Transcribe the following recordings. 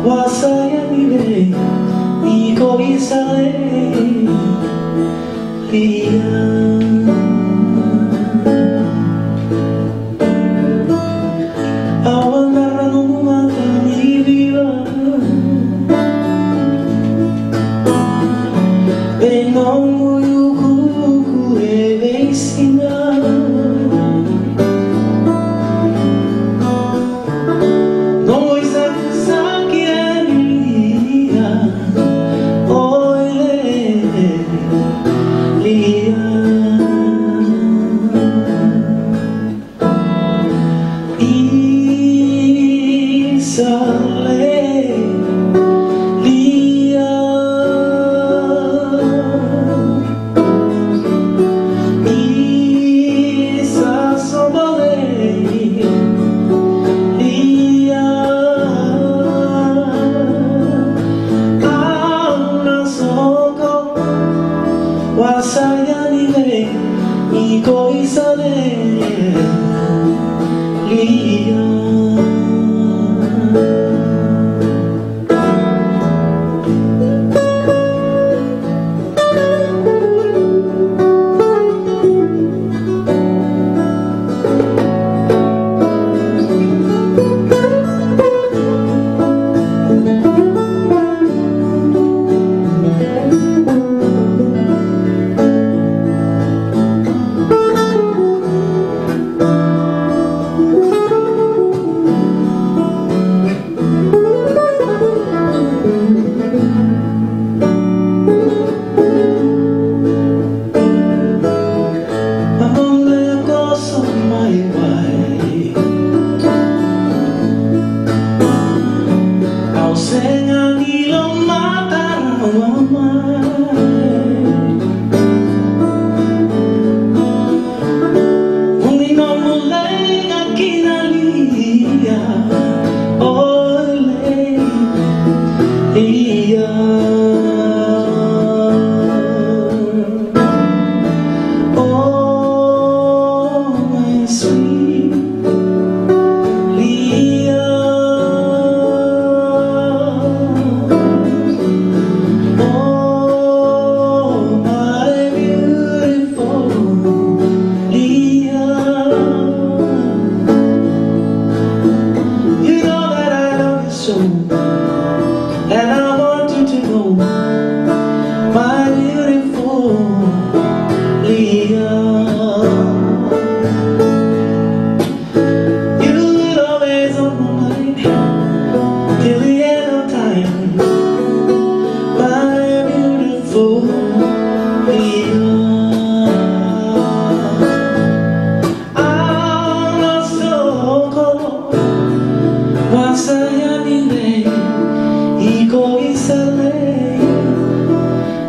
wasayangire iko isale lia awangarra no mata mi viva e non muyu e veisina wasayangire iko isale lia Senang ilong matang Hindi mo mulay na kinaliya Ole iya Oh my sweet Leah and I want you to know, my beautiful Leah, you will always on my mind till the end of time, my beautiful Leah. I'm not so cold, wasayangire iko isale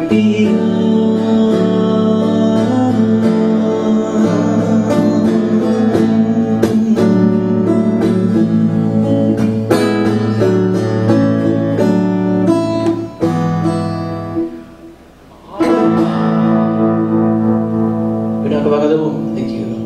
lia Udah kebakat dulu, thank you.